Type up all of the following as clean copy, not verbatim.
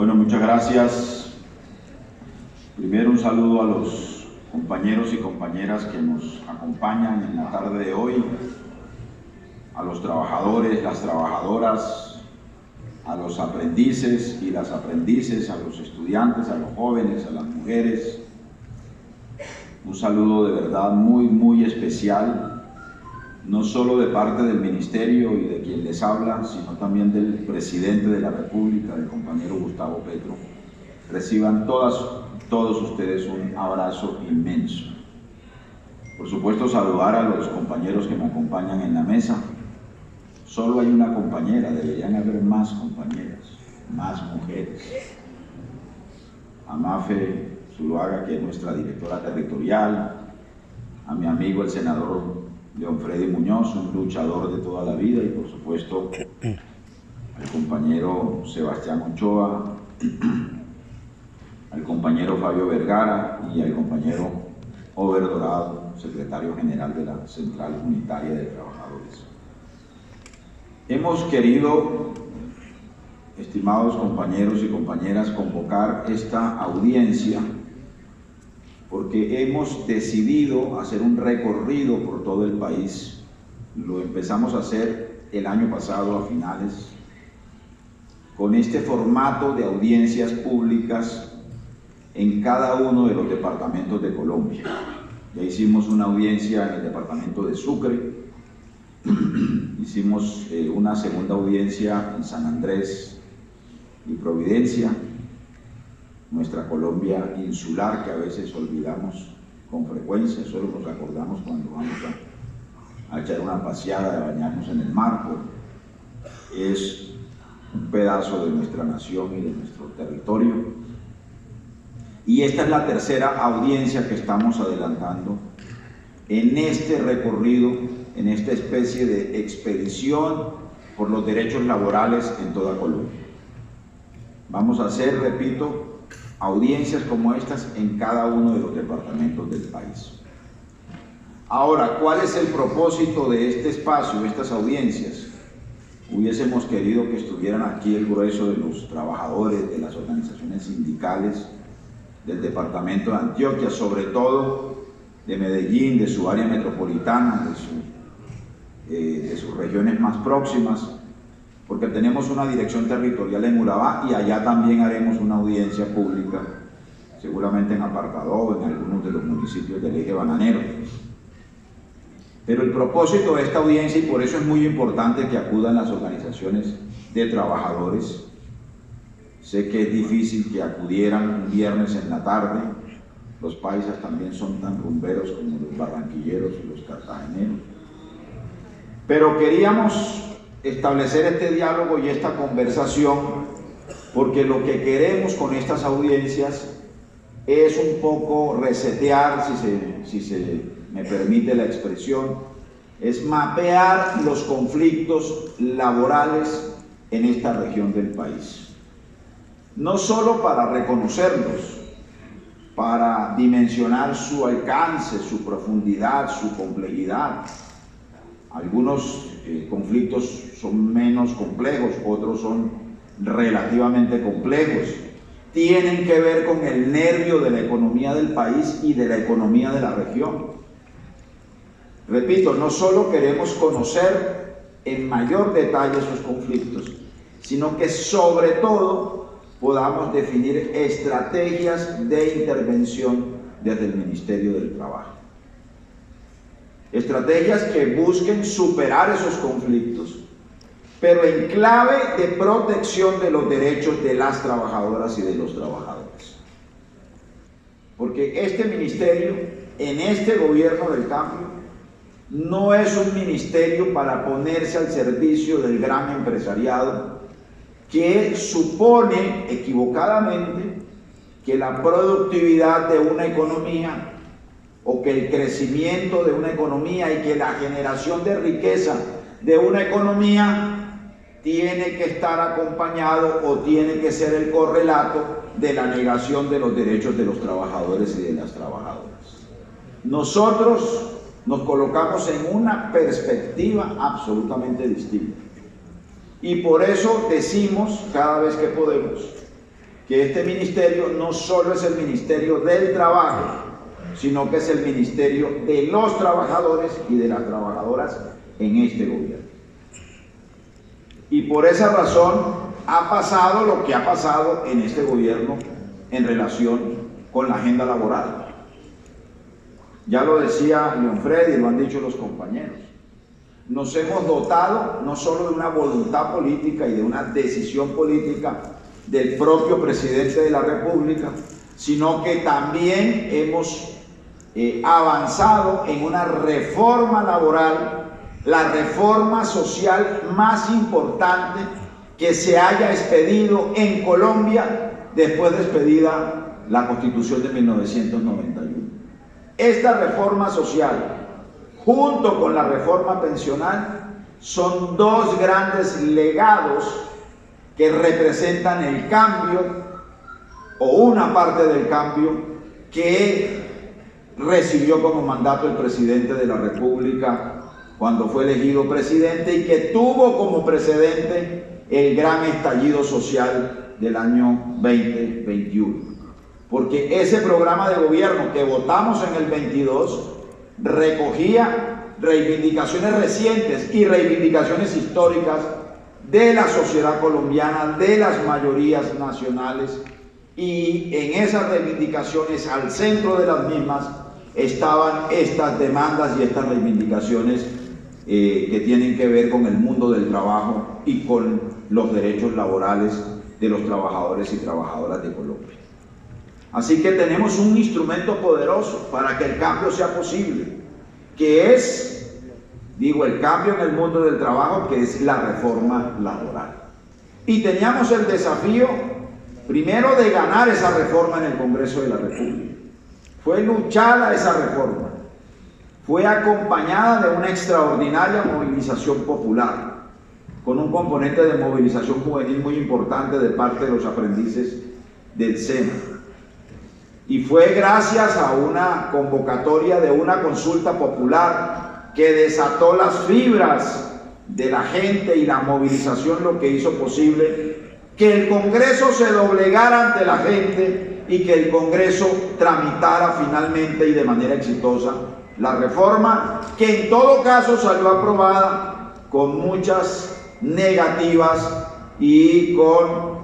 Bueno, muchas gracias. Primero un saludo a los compañeros y compañeras que nos acompañan en la tarde de hoy, a los trabajadores, las trabajadoras, a los aprendices y las aprendices, a los estudiantes, a los jóvenes, a las mujeres. Un saludo de verdad muy especial, no solo de parte del Ministerio y de quien les habla, sino también del Presidente de la República, del compañero Gustavo Petro. Reciban todos ustedes un abrazo inmenso. Por supuesto, saludar a los compañeros que me acompañan en la mesa. Solo hay una compañera, deberían haber más compañeras, más mujeres. A Mafe Zuluaga, que es nuestra directora territorial, a mi amigo el senador León Freddy Muñoz, un luchador de toda la vida, y por supuesto al compañero Sebastián Ochoa, al compañero Fabio Vergara y al compañero Over Dorado, secretario general de la Central Unitaria de Trabajadores. Hemos querido, estimados compañeros y compañeras, convocar esta audiencia porque hemos decidido hacer un recorrido por todo el país. Lo empezamos a hacer el año pasado a finales, con este formato de audiencias públicas en cada uno de los departamentos de Colombia. Ya hicimos una audiencia en el departamento de Sucre, hicimos una segunda audiencia en San Andrés y Providencia, nuestra Colombia insular que a veces olvidamos con frecuencia, solo nos acordamos cuando vamos a echar una paseada, a bañarnos en el mar, porque es un pedazo de nuestra nación y de nuestro territorio. Y esta es la tercera audiencia que estamos adelantando en este recorrido, en esta especie de expedición por los derechos laborales en toda Colombia. Vamos a hacer, repito, audiencias como estas en cada uno de los departamentos del país. Ahora, ¿cuál es el propósito de este espacio, de estas audiencias? Hubiésemos querido que estuvieran aquí el grueso de los trabajadores, de las organizaciones sindicales, del departamento de Antioquia, sobre todo de Medellín, de su área metropolitana, de sus regiones más próximas, porque tenemos una dirección territorial en Urabá y allá también haremos una audiencia pública, seguramente en Apartadó, en algunos de los municipios del eje bananero. Pero el propósito de esta audiencia, y por eso es muy importante que acudan las organizaciones de trabajadores, sé que es difícil que acudieran un viernes en la tarde, los paisas también son tan rumberos como los barranquilleros y los cartageneros, pero queríamos establecer este diálogo y esta conversación porque lo que queremos con estas audiencias es un poco resetear, si se me permite la expresión, es mapear los conflictos laborales en esta región del país. No solo para reconocerlos, para dimensionar su alcance, su profundidad, su complejidad. Algunos conflictos son menos complejos, otros son relativamente complejos. Tienen que ver con el nervio de la economía del país y de la economía de la región. Repito, no solo queremos conocer en mayor detalle esos conflictos, sino que sobre todo podamos definir estrategias de intervención desde el Ministerio del Trabajo. Estrategias que busquen superar esos conflictos, pero en clave de protección de los derechos de las trabajadoras y de los trabajadores. Porque este ministerio, en este gobierno del cambio, no es un ministerio para ponerse al servicio del gran empresariado que supone equivocadamente que la productividad de una economía o que el crecimiento de una economía y que la generación de riqueza de una economía tiene que estar acompañado o tiene que ser el correlato de la negación de los derechos de los trabajadores y de las trabajadoras. Nosotros nos colocamos en una perspectiva absolutamente distinta. Y por eso decimos cada vez que podemos que este ministerio no solo es el ministerio del trabajo, sino que es el ministerio de los trabajadores y de las trabajadoras en este gobierno. Y por esa razón ha pasado lo que ha pasado en este gobierno en relación con la agenda laboral. Ya lo decía Leonfredi y lo han dicho los compañeros. Nos hemos dotado no solo de una voluntad política y de una decisión política del propio presidente de la República, sino que también hemos avanzado en una reforma laboral, la reforma social más importante que se haya expedido en Colombia después de expedida la Constitución de 1991. Esta reforma social, junto con la reforma pensional, son dos grandes legados que representan el cambio, o una parte del cambio, que recibió como mandato el presidente de la República cuando fue elegido presidente y que tuvo como precedente el gran estallido social del año 2021. Porque ese programa de gobierno que votamos en el 22 recogía reivindicaciones recientes y reivindicaciones históricas de la sociedad colombiana, de las mayorías nacionales, y en esas reivindicaciones, al centro de las mismas, estaban estas demandas y estas reivindicaciones que tienen que ver con el mundo del trabajo y con los derechos laborales de los trabajadores y trabajadoras de Colombia. Así que tenemos un instrumento poderoso para que el cambio sea posible, que es, el cambio en el mundo del trabajo, que es la reforma laboral. Y teníamos el desafío, primero, de ganar esa reforma en el Congreso de la República. Fue luchada esa reforma, fue acompañada de una extraordinaria movilización popular, con un componente de movilización juvenil muy importante de parte de los aprendices del SENA. Y fue gracias a una convocatoria de una consulta popular que desató las fibras de la gente y la movilización, lo que hizo posible que el Congreso se doblegara ante la gente y que el Congreso tramitara finalmente y de manera exitosa la reforma, que en todo caso salió aprobada con muchas negativas y con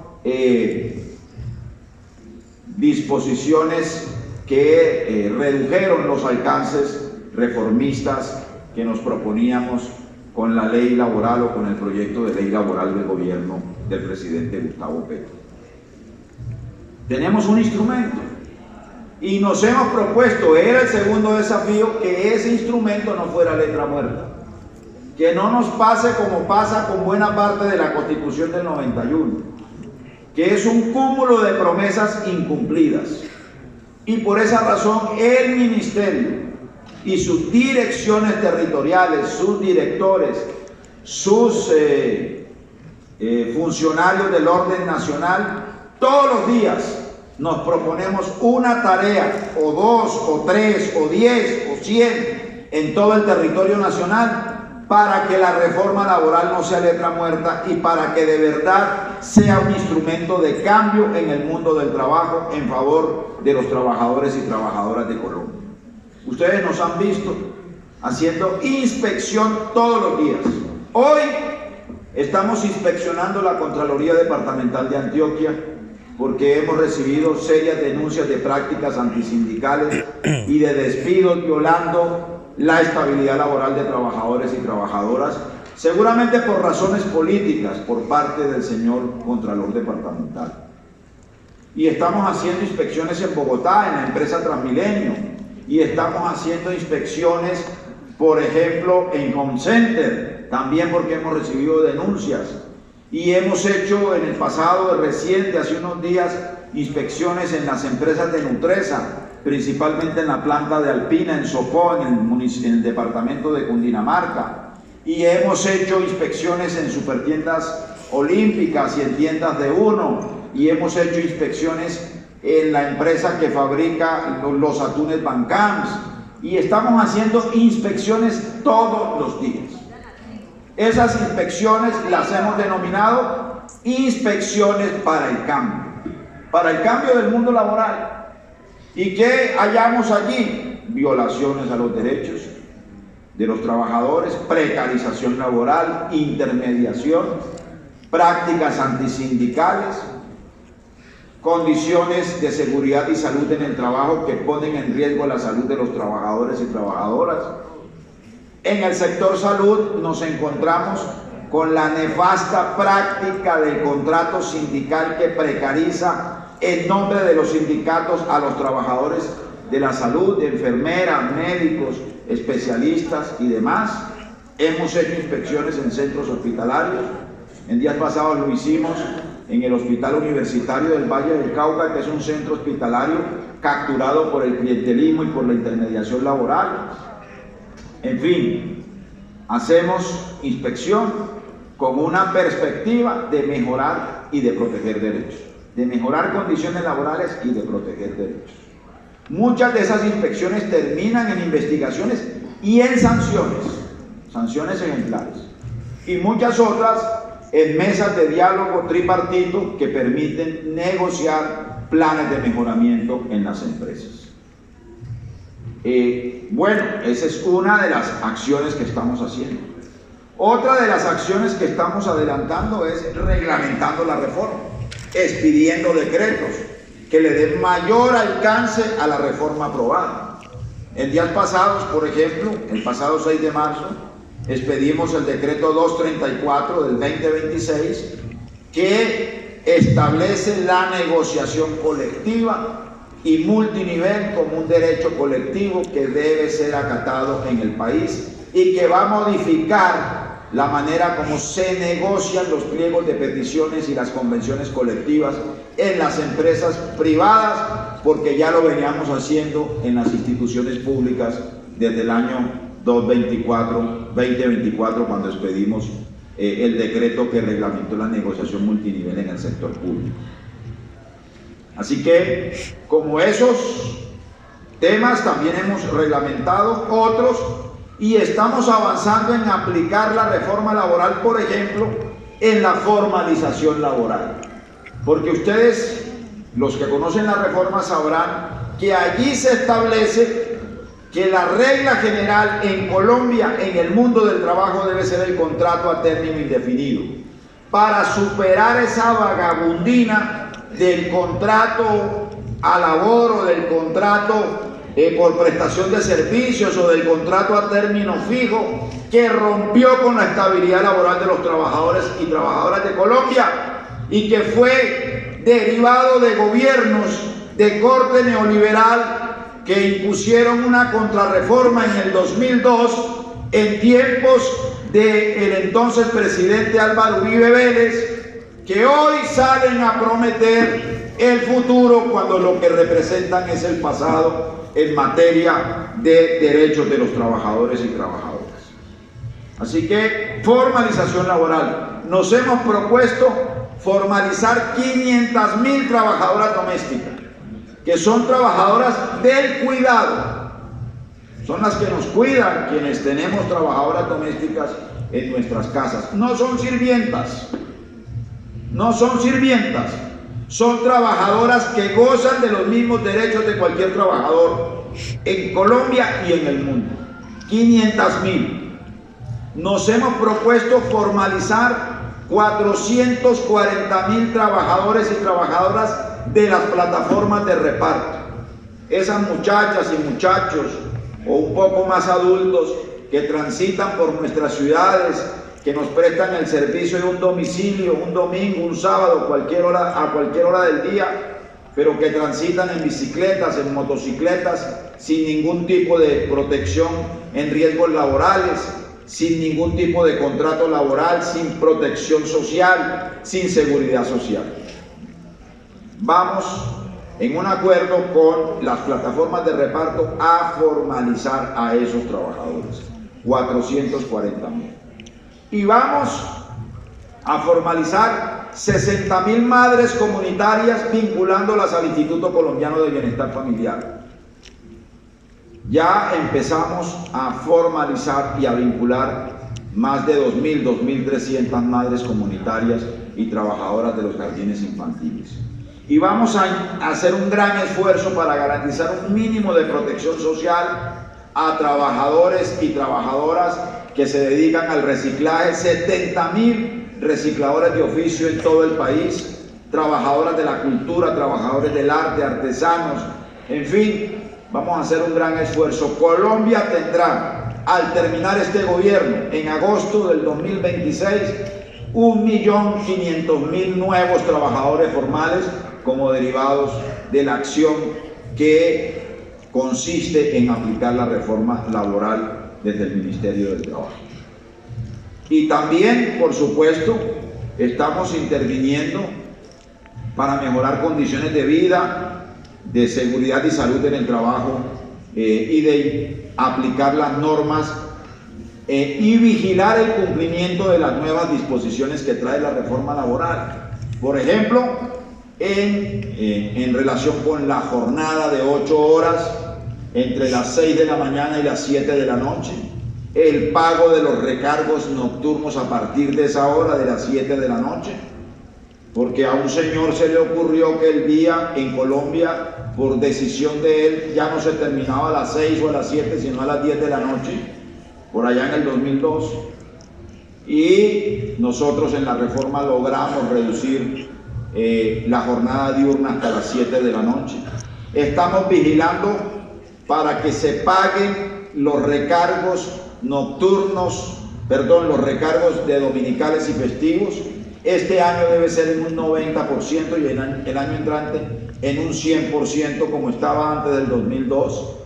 disposiciones que redujeron los alcances reformistas que nos proponíamos con la ley laboral o con el proyecto de ley laboral del gobierno del presidente Gustavo Petro. Tenemos un instrumento y nos hemos propuesto, era el segundo desafío, que ese instrumento no fuera letra muerta, que no nos pase como pasa con buena parte de la Constitución del 91, que es un cúmulo de promesas incumplidas. Y por esa razón el ministerio y sus direcciones territoriales, sus directores, sus funcionarios del orden nacional, todos los días nos proponemos una tarea, o 2, o 3, o 10, o 100 en todo el territorio nacional, para que la reforma laboral no sea letra muerta y para que de verdad sea un instrumento de cambio en el mundo del trabajo en favor de los trabajadores y trabajadoras de Colombia. Ustedes nos han visto haciendo inspección todos los días. Hoy estamos inspeccionando la Contraloría Departamental de Antioquia porque hemos recibido serias denuncias de prácticas antisindicales y de despidos violando la estabilidad laboral de trabajadores y trabajadoras, seguramente por razones políticas por parte del señor Contralor Departamental. Y estamos haciendo inspecciones en Bogotá, en la empresa Transmilenio, y estamos haciendo inspecciones, por ejemplo, en Home Center, también porque hemos recibido denuncias. Y hemos hecho en el pasado reciente, hace unos días, inspecciones en las empresas de Nutresa, principalmente en la planta de Alpina, en Socó, en el departamento de Cundinamarca. Y hemos hecho inspecciones en supertiendas olímpicas y en tiendas de uno. Y hemos hecho inspecciones en la empresa que fabrica los atunes Bancams. Y estamos haciendo inspecciones todos los días. Esas inspecciones las hemos denominado inspecciones para el cambio. para el cambio del mundo laboral. ¿Y qué hallamos allí? Violaciones a los derechos de los trabajadores, precarización laboral, intermediación, prácticas antisindicales, condiciones de seguridad y salud en el trabajo que ponen en riesgo la salud de los trabajadores y trabajadoras. En el sector salud nos encontramos con la nefasta práctica del contrato sindical que precariza en nombre de los sindicatos a los trabajadores de la salud, enfermeras, médicos, especialistas y demás. Hemos hecho inspecciones en centros hospitalarios. En días pasados lo hicimos en el Hospital Universitario del Valle del Cauca, que es un centro hospitalario capturado por el clientelismo y por la intermediación laboral. En fin, hacemos inspección con una perspectiva de mejorar y de proteger derechos, de mejorar condiciones laborales y de proteger derechos. Muchas de esas inspecciones terminan en investigaciones y en sanciones ejemplares, y muchas otras en mesas de diálogo tripartito que permiten negociar planes de mejoramiento en las empresas. Bueno, esa es una de las acciones que estamos haciendo. Otra de las acciones que estamos adelantando es reglamentando la reforma, expidiendo decretos que le den mayor alcance a la reforma aprobada. En días pasados, por ejemplo, el pasado 6 de marzo, expedimos el decreto 234 del 2026 que establece la negociación colectiva y multinivel como un derecho colectivo que debe ser acatado en el país y que va a modificar la manera como se negocian los pliegos de peticiones y las convenciones colectivas en las empresas privadas, porque ya lo veníamos haciendo en las instituciones públicas desde el año 2024, cuando expedimos el decreto que reglamentó la negociación multinivel en el sector público. Así que, como esos temas, también hemos reglamentado otros y estamos avanzando en aplicar la reforma laboral, por ejemplo, en la formalización laboral. Porque ustedes, los que conocen la reforma, sabrán que allí se establece que la regla general en Colombia, en el mundo del trabajo, debe ser el contrato a término indefinido, para superar esa vagabundina del contrato a labor o del contrato por prestación de servicios o del contrato a término fijo, que rompió con la estabilidad laboral de los trabajadores y trabajadoras de Colombia y que fue derivado de gobiernos de corte neoliberal que impusieron una contrarreforma en el 2002 en tiempos del entonces presidente Álvaro Uribe Vélez, que hoy salen a prometer el futuro cuando lo que representan es el pasado en materia de derechos de los trabajadores y trabajadoras. Así que formalización laboral. Nos hemos propuesto formalizar 500.000 trabajadoras domésticas, que son trabajadoras del cuidado. Son las que nos cuidan quienes tenemos trabajadoras domésticas en nuestras casas. No son sirvientas, no son sirvientas. Son trabajadoras que gozan de los mismos derechos de cualquier trabajador en Colombia y en el mundo. 500.000. Nos hemos propuesto formalizar 440.000 trabajadores y trabajadoras de las plataformas de reparto. Esas muchachas y muchachos, o un poco más adultos, que transitan por nuestras ciudades, que nos prestan el servicio de un domicilio, un domingo, un sábado, a cualquier hora del día, pero que transitan en bicicletas, en motocicletas, sin ningún tipo de protección en riesgos laborales, sin ningún tipo de contrato laboral, sin protección social, sin seguridad social. Vamos en un acuerdo con las plataformas de reparto a formalizar a esos trabajadores, 440.000. Y vamos a formalizar 60.000 madres comunitarias vinculándolas al Instituto Colombiano de Bienestar Familiar. Ya empezamos a formalizar y a vincular más de 2.300 madres comunitarias y trabajadoras de los jardines infantiles. y vamos a hacer un gran esfuerzo para garantizar un mínimo de protección social a trabajadores y trabajadoras que se dedican al reciclaje, 70.000 recicladores de oficio en todo el país, trabajadoras de la cultura, trabajadores del arte, artesanos, en fin, vamos a hacer un gran esfuerzo. Colombia tendrá, al terminar este gobierno, en agosto del 2026, 1.500.000 nuevos trabajadores formales como derivados de la acción que consiste en aplicar la reforma laboral desde el Ministerio del Trabajo. Y también, por supuesto, estamos interviniendo para mejorar condiciones de vida, de seguridad y salud en el trabajo y de aplicar las normas y vigilar el cumplimiento de las nuevas disposiciones que trae la reforma laboral. Por ejemplo, en relación con la jornada de 8 horas entre las 6 de la mañana y las 7 de la noche, el pago de los recargos nocturnos a partir de esa hora, de las 7 de la noche, porque a un señor se le ocurrió que el día en Colombia, por decisión de él, ya no se terminaba a las 6 o a las 7, sino a las 10 de la noche, por allá en el 2002, y nosotros en la reforma logramos reducir la jornada diurna hasta las 7 de la noche. Estamos vigilando para que se paguen los recargos nocturnos, los recargos de dominicales y festivos. Este año debe ser en un 90% y el año entrante en un 100% como estaba antes del 2002.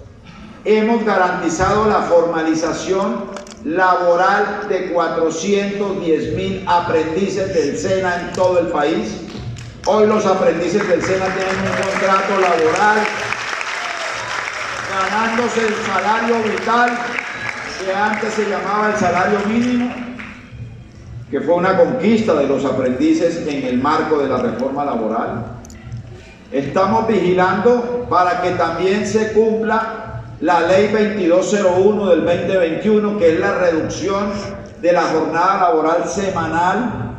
Hemos garantizado la formalización laboral de 410.000 aprendices del SENA en todo el país. Hoy los aprendices del SENA tienen un contrato laboral ganándose el salario vital que antes se llamaba el salario mínimo, que fue una conquista de los aprendices en el marco de la reforma laboral. Estamos vigilando para que también se cumpla la ley 2201 del 2021, que es la reducción de la jornada laboral semanal.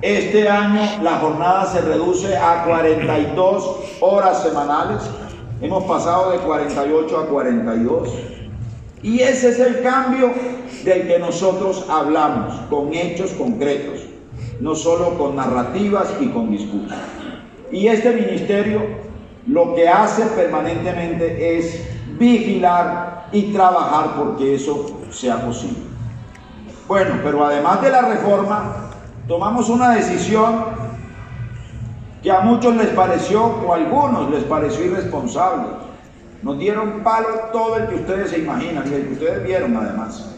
Este año la jornada se reduce a 42 horas semanales. Hemos pasado de 48 a 42. Y ese es el cambio del que nosotros hablamos, con hechos concretos, no solo con narrativas y con discursos. Y este ministerio lo que hace permanentemente es vigilar y trabajar porque eso sea posible. Bueno, pero además de la reforma, tomamos una decisión que a muchos les pareció, o a algunos les pareció irresponsable. Nos dieron palo todo el que ustedes se imaginan y el que ustedes vieron además.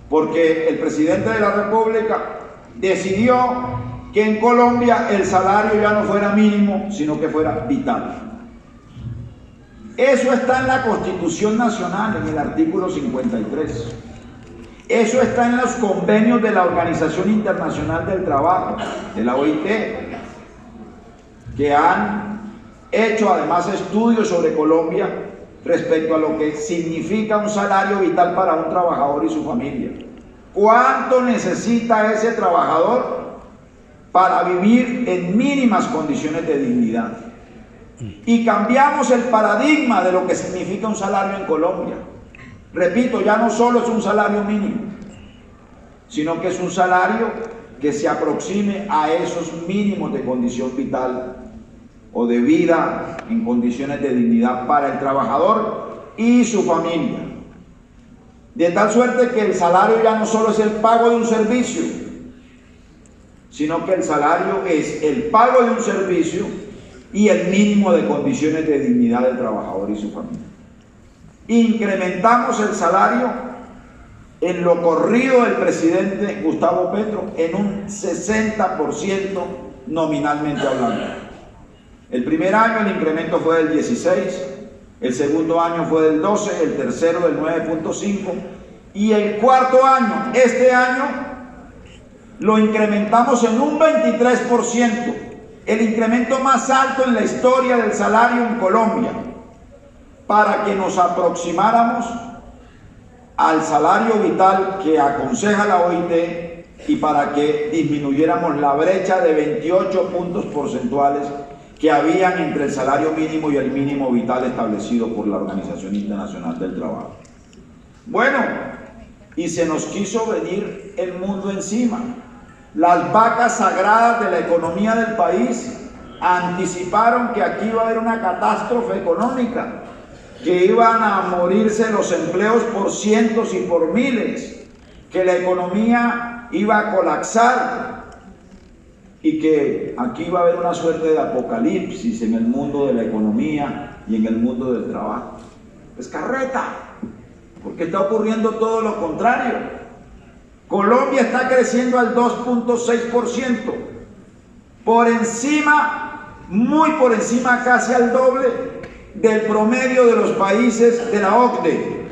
Porque el presidente de la República decidió que en Colombia el salario ya no fuera mínimo, sino que fuera vital. Eso está en la Constitución Nacional, en el artículo 53. Eso está en los convenios de la Organización Internacional del Trabajo, de la OIT, que han hecho además estudios sobre Colombia respecto a lo que significa un salario vital para un trabajador y su familia. ¿Cuánto necesita ese trabajador para vivir en mínimas condiciones de dignidad? Y cambiamos el paradigma de lo que significa un salario en Colombia. Repito, ya no solo es un salario mínimo, sino que es un salario que se aproxime a esos mínimos de condición vital o de vida en condiciones de dignidad para el trabajador y su familia. De tal suerte que el salario ya no solo es el pago de un servicio, sino que el salario es el pago de un servicio y el mínimo de condiciones de dignidad del trabajador y su familia. Incrementamos el salario en lo corrido del presidente Gustavo Petro en un 60% nominalmente hablando. El primer año el incremento fue del 16%, el segundo año fue del 12%, el tercero del 9.5% y el cuarto año, este año, lo incrementamos en un 23%, el incremento más alto en la historia del salario en Colombia, para que nos aproximáramos al salario vital que aconseja la OIT y para que disminuyéramos la brecha de 28 puntos porcentuales que habían entre el salario mínimo y el mínimo vital establecido por la Organización Internacional del Trabajo. Bueno, y se nos quiso venir el mundo encima. Las vacas sagradas de la economía del país anticiparon que aquí iba a haber una catástrofe económica, que iban a morirse los empleos por cientos y por miles, que la economía iba a colapsar y que aquí iba a haber una suerte de apocalipsis en el mundo de la economía y en el mundo del trabajo. Es carreta, porque está ocurriendo todo lo contrario. Colombia está creciendo al 2.6%, por encima, muy por encima, casi al doble del promedio de los países de la OCDE,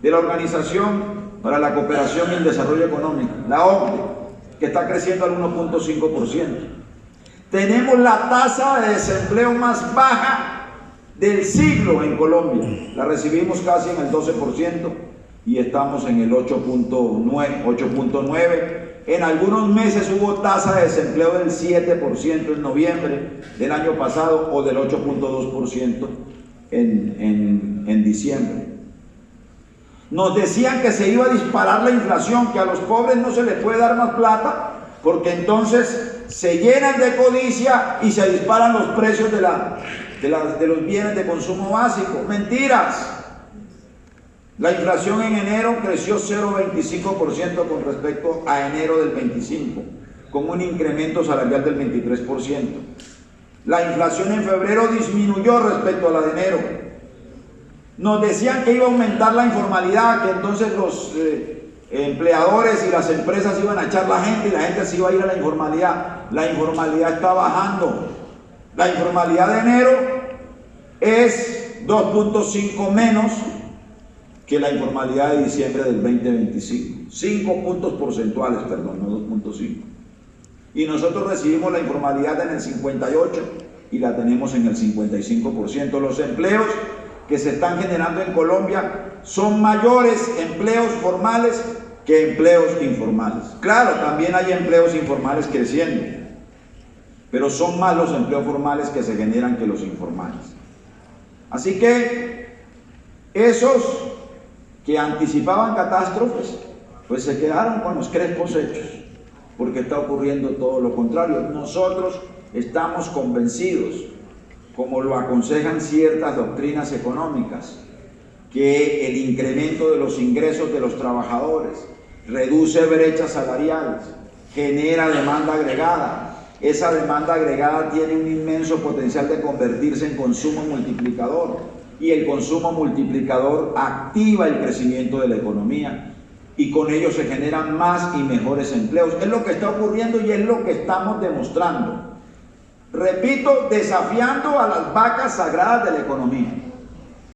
de la Organización para la Cooperación y el Desarrollo Económico, la OCDE, que está creciendo al 1.5%. Tenemos la tasa de desempleo más baja del siglo en Colombia. La recibimos casi en el 12% y estamos en el 8.9. En algunos meses hubo tasa de desempleo del 7% en noviembre del año pasado o del 8.2% en diciembre. Nos decían que se iba a disparar la inflación, que a los pobres no se les puede dar más plata, porque entonces se llenan de codicia y se disparan los precios de los bienes de consumo básico. Mentiras. La inflación en enero creció 0.25% con respecto a enero del 25, con un incremento salarial del 23%. La inflación en febrero disminuyó respecto a la de enero. Nos decían que iba a aumentar la informalidad, que entonces los empleadores y las empresas iban a echar la gente y la gente se iba a ir a la informalidad. La informalidad está bajando. La informalidad de enero es 2.5 menos que la informalidad de diciembre del 2025. 5 puntos porcentuales, perdón, no 2.5. Y nosotros recibimos la informalidad en el 58 y la tenemos en el 55%. Los empleos que se están generando en Colombia son mayores empleos formales que empleos informales. Claro, también hay empleos informales creciendo, pero son más los empleos formales que se generan que los informales. Así que esos que anticipaban catástrofes, pues se quedaron con los crespos hechos, porque está ocurriendo todo lo contrario. Nosotros estamos convencidos, como lo aconsejan ciertas doctrinas económicas, que el incremento de los ingresos de los trabajadores reduce brechas salariales, genera demanda agregada. Esa demanda agregada tiene un inmenso potencial de convertirse en consumo multiplicador, y el consumo multiplicador activa el crecimiento de la economía y con ello se generan más y mejores empleos. Es lo que está ocurriendo y es lo que estamos demostrando. Repito, desafiando a las vacas sagradas de la economía.